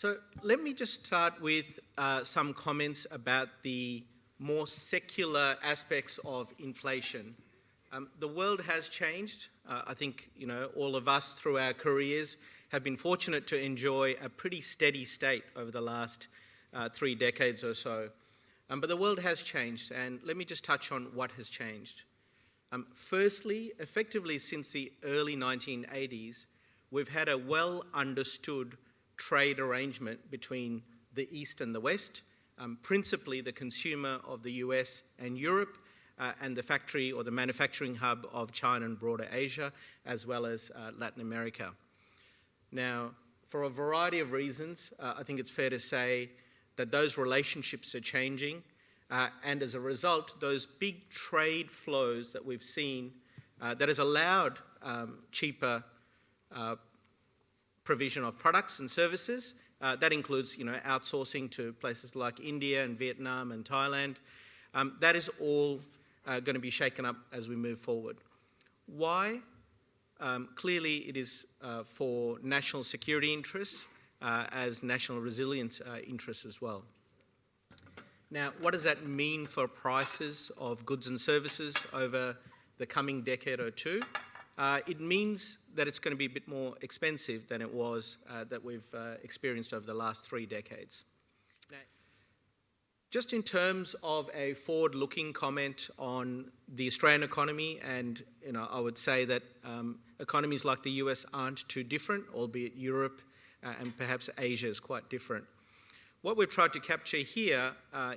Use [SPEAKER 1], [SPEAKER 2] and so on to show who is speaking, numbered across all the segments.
[SPEAKER 1] So let me just start with some comments about the more secular aspects of inflation. The world has changed. I think, all of us through our careers have been fortunate to enjoy a pretty steady state over the last 3 decades or so. But the world has changed, and let me just touch on what has changed. Firstly, effectively since the early 1980s, we've had a well understood trade arrangement between the East and the West, principally the consumer of the US and Europe, and the factory or the manufacturing hub of China and broader Asia, as well as Latin America. Now, for a variety of reasons, I think it's fair to say that those relationships are changing, and as a result, those big trade flows that we've seen that has allowed cheaper provision of products and services. That includes, outsourcing to places like India and Vietnam and Thailand. That is all going to be shaken up as we move forward. Why? Clearly, it is for national security interests as national resilience interests as well. Now, what does that mean for prices of goods and services over the coming decade or two? It means that it's going to be a bit more expensive than it was that we've experienced over the last 3 decades. Now, just in terms of a forward-looking comment on the Australian economy, and I would say that economies like the US aren't too different, albeit Europe and perhaps Asia is quite different. What we've tried to capture here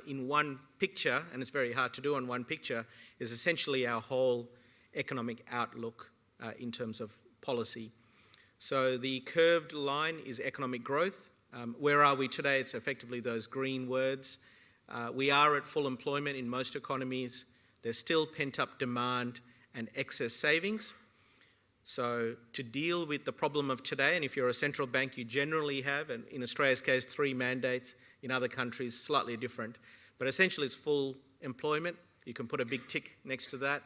[SPEAKER 1] in one picture, and it's very hard to do on one picture, is essentially our whole economic outlook in terms of policy. So the curved line is economic growth. Where are we today? It's effectively those green words. We are at full employment in most economies. There's still pent-up demand and excess savings. So to deal with the problem of today, and if you're a central bank, you generally have, and in Australia's case, 3 mandates. In other countries, slightly different. But essentially, it's full employment. You can put a big tick next to that.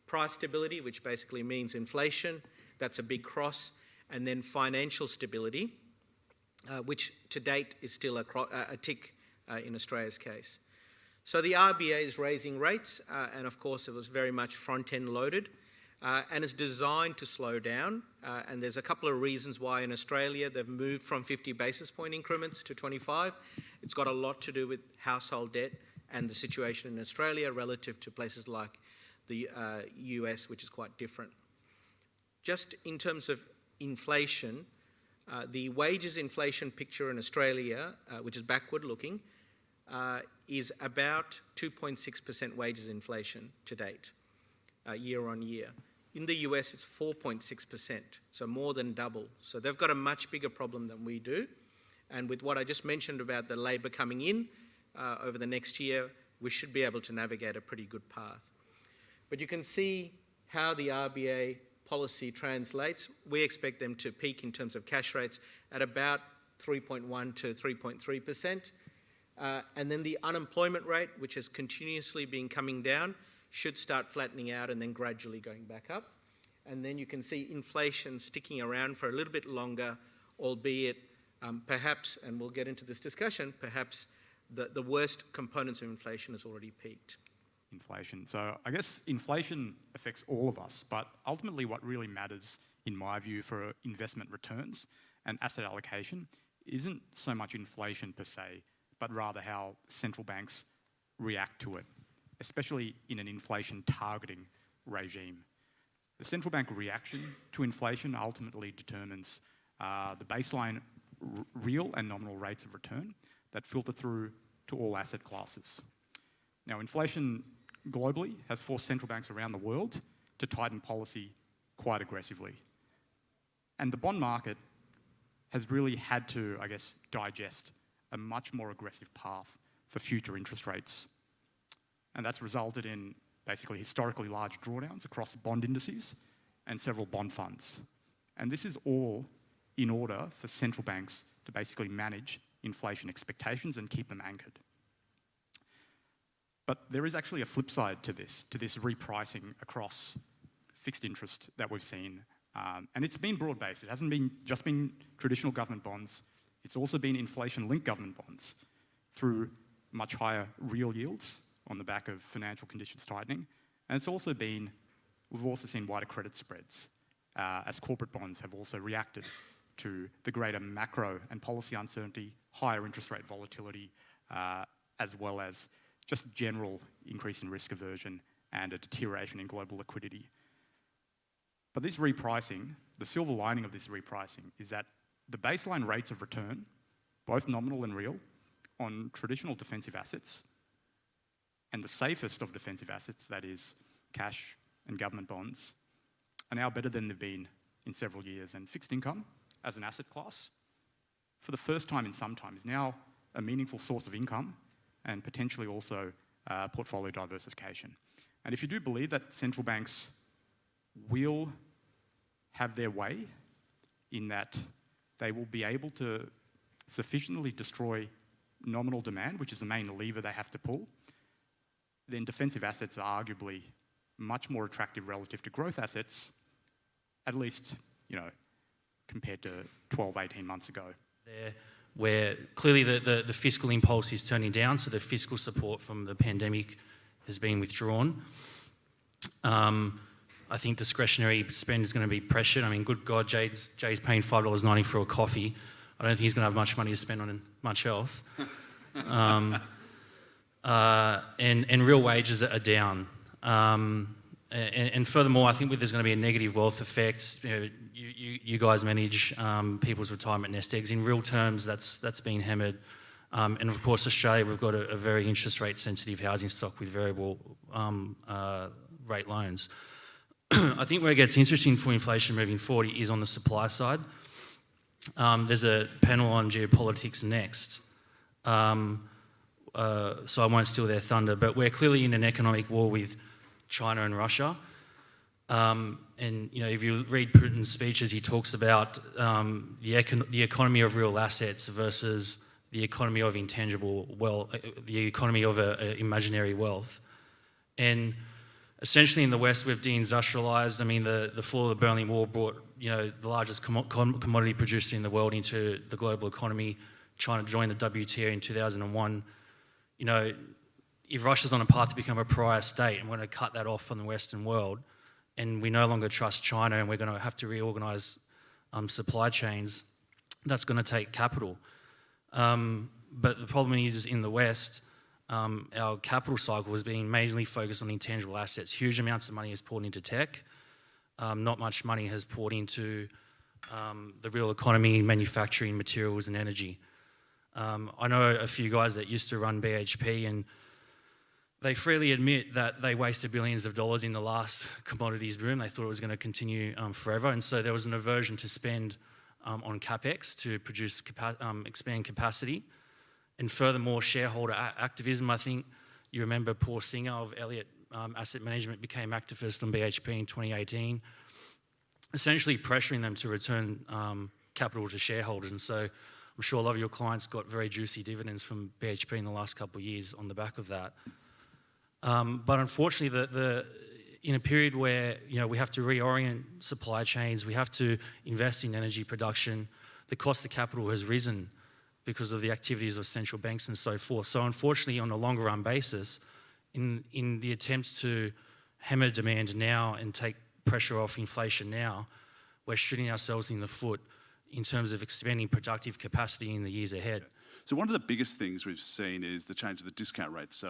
[SPEAKER 1] Price stability, which basically means inflation. That's a big cross. And then financial stability, which to date is still a tick in Australia's case. So the RBA is raising rates, and of course, it was very much front-end loaded. And it's designed to slow down, and there's a couple of reasons why in Australia they've moved from 50 basis point increments to 25. It's got a lot to do with household debt and the situation in Australia relative to places like the US, which is quite different. Just in terms of inflation, the wages inflation picture in Australia, which is backward looking, is about 2.6% wages inflation to date, year on year. In the US, it's 4.6%, so more than double. So they've got a much bigger problem than we do. And with what I just mentioned about the labour coming in over the next year, we should be able to navigate a pretty good path. But you can see how the RBA policy translates. We expect them to peak in terms of cash rates at about 3.1 to 3.3%. And then the unemployment rate, which has continuously been coming down, should start flattening out and then gradually going back up. And then you can see inflation sticking around for a little bit longer, albeit perhaps, and we'll get into this discussion, perhaps the worst components of inflation has already peaked.
[SPEAKER 2] Inflation. So I guess inflation affects all of us, but ultimately what really matters, in my view, for investment returns and asset allocation isn't so much inflation per se, but rather how central banks react to it, especially in an inflation targeting regime. The central bank reaction to inflation ultimately determines the baseline real and nominal rates of return that filter through to all asset classes. Now, inflation globally has forced central banks around the world to tighten policy quite aggressively. And the bond market has really had to, I guess, digest a much more aggressive path for future interest rates. And that's resulted in basically historically large drawdowns across bond indices and several bond funds. And this is all in order for central banks to basically manage inflation expectations and keep them anchored. But there is actually a flip side to this repricing across fixed interest that we've seen. And it's been broad-based. It hasn't been just been traditional government bonds. It's also been inflation-linked government bonds through much higher real yields on the back of financial conditions tightening. And it's also been, we've also seen wider credit spreads as corporate bonds have also reacted to the greater macro and policy uncertainty, higher interest rate volatility, as well as just general increase in risk aversion and a deterioration in global liquidity. But this repricing, the silver lining of this repricing is that the baseline rates of return, both nominal and real, on traditional defensive assets, and the safest of defensive assets, that is cash and government bonds, are now better than they've been in several years. And fixed income, as an asset class, for the first time in some time, is now a meaningful source of income and potentially also portfolio diversification. And if you do believe that central banks will have their way in that they will be able to sufficiently destroy nominal demand, which is the main lever they have to pull, then defensive assets are arguably much more attractive relative to growth assets, at least, compared to 12, 18 months ago.
[SPEAKER 3] There, where clearly the fiscal impulse is turning down, so the fiscal support from the pandemic has been withdrawn. I think discretionary spend is going to be pressured. I mean, good God, Jay's paying $5.90 for a coffee. I don't think he's going to have much money to spend on much else. And real wages are down. And furthermore, I think there's going to be a negative wealth effect. You guys manage people's retirement nest eggs. In real terms, that's been hammered. And of course, Australia, we've got a very interest rate sensitive housing stock with variable rate loans. I think where it gets interesting for inflation moving forward is on the supply side. There's a panel on geopolitics next. So I won't steal their thunder, but we're clearly in an economic war with China and Russia. And if you read Putin's speeches, he talks about the economy of real assets versus the economy of intangible wealth, the economy of imaginary wealth. And essentially in the West, we've deindustrialized. I mean, the fall of the Berlin Wall brought the largest commodity producer in the world into the global economy. China joined the WTO in 2001. If Russia's on a path to become a pariah state and we're going to cut that off from the Western world, and we no longer trust China and we're going to have to reorganize supply chains, that's going to take capital. But the problem is in the West, our capital cycle is being majorly focused on intangible assets. Huge amounts of money is poured into tech. Not much money has poured into the real economy, manufacturing, materials and energy. I know a few guys that used to run BHP, and they freely admit that they wasted billions of dollars in the last commodities boom. They thought it was going to continue forever, and so there was an aversion to spend on capex to produce expand capacity. And furthermore, shareholder activism. I think you remember Paul Singer of Elliott Asset Management became activist on BHP in 2018, essentially pressuring them to return capital to shareholders. And so I'm sure a lot of your clients got very juicy dividends from BHP in the last couple of years on the back of that. But unfortunately, in a period where we have to reorient supply chains, we have to invest in energy production, the cost of capital has risen because of the activities of central banks and so forth. So unfortunately, on a longer run basis, in the attempts to hammer demand now and take pressure off inflation now, we're shooting ourselves in the foot in terms of expanding productive capacity in the years ahead.
[SPEAKER 4] So one of the biggest things we've seen is the change of the discount rate, so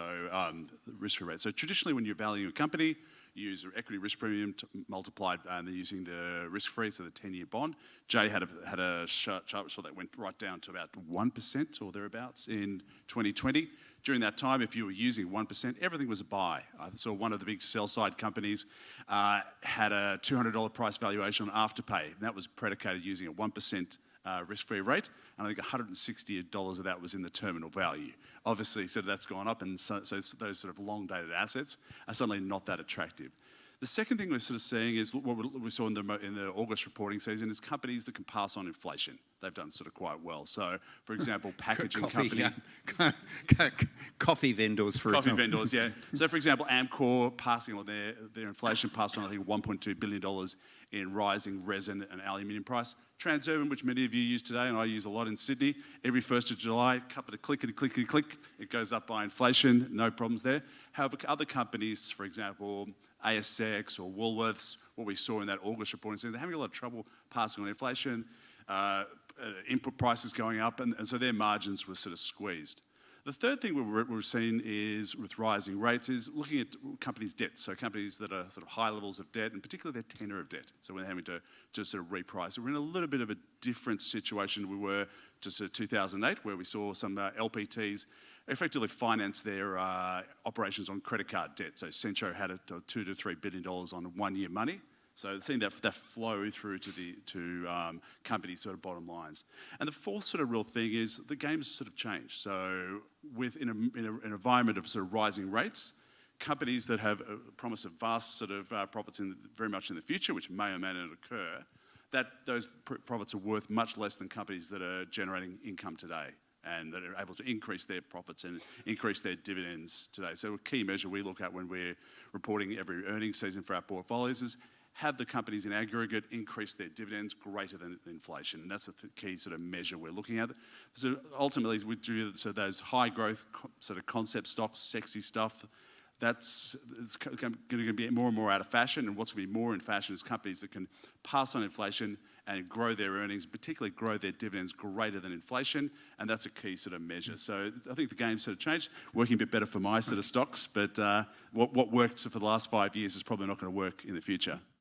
[SPEAKER 4] the risk-free rate. So traditionally, when you're valuing a company, you use equity risk premium multiplied, and they're using the risk-free, so the 10-year bond. Jay had a chart so that went right down to about 1% or thereabouts in 2020. During that time, if you were using 1%, everything was a buy. I saw one of the big sell-side companies had a $200 price valuation on Afterpay, and that was predicated using a 1% risk-free rate, and I think $160 of that was in the terminal value. Obviously, so that's gone up, and so those sort of long-dated assets are suddenly not that attractive. The second thing we're sort of seeing is what we saw in the August reporting season is companies that can pass on inflation. They've done sort of quite well. So, for example, packaging company.
[SPEAKER 5] Coffee vendors, for
[SPEAKER 4] Coffee
[SPEAKER 5] example.
[SPEAKER 4] vendors, yeah. So, for example, Amcor passing on their inflation, passed on, I think, $1.2 billion in rising resin and aluminium price. Transurban, which many of you use today, and I use a lot in Sydney, every 1st of July, couple of click, it goes up by inflation, no problems there. However, other companies, for example, ASX or Woolworths, what we saw in that August reporting, they're having a lot of trouble passing on inflation, input prices going up, and so their margins were sort of squeezed. The third thing we're seeing is, with rising rates, is looking at companies' debt. So companies that are sort of high levels of debt, and particularly their tenor of debt. So we're having to just sort of reprice. We're in a little bit of a different situation we were just 2008, where we saw some LPTs effectively finance their operations on credit card debt. So Centro had $2 to $3 billion on 1 year money. So seeing that flow through to companies' sort of bottom lines. And the fourth sort of real thing is the game's sort of changed. So in an environment of sort of rising rates, companies that have a promise of vast sort of profits very much in the future, which may or may not occur, those profits are worth much less than companies that are generating income today and that are able to increase their profits and increase their dividends today. So a key measure we look at when we're reporting every earnings season for our portfolios is, have the companies in aggregate increase their dividends greater than inflation? And that's the key sort of measure we're looking at. So ultimately, we do those high growth sort of concept stocks, sexy stuff, it's going to be more and more out of fashion. And what's going to be more in fashion is companies that can pass on inflation and grow their earnings, particularly grow their dividends greater than inflation. And that's a key sort of measure. So I think the game's sort of changed, working a bit better for my sort of stocks. But what worked for the last 5 years is probably not going to work in the future.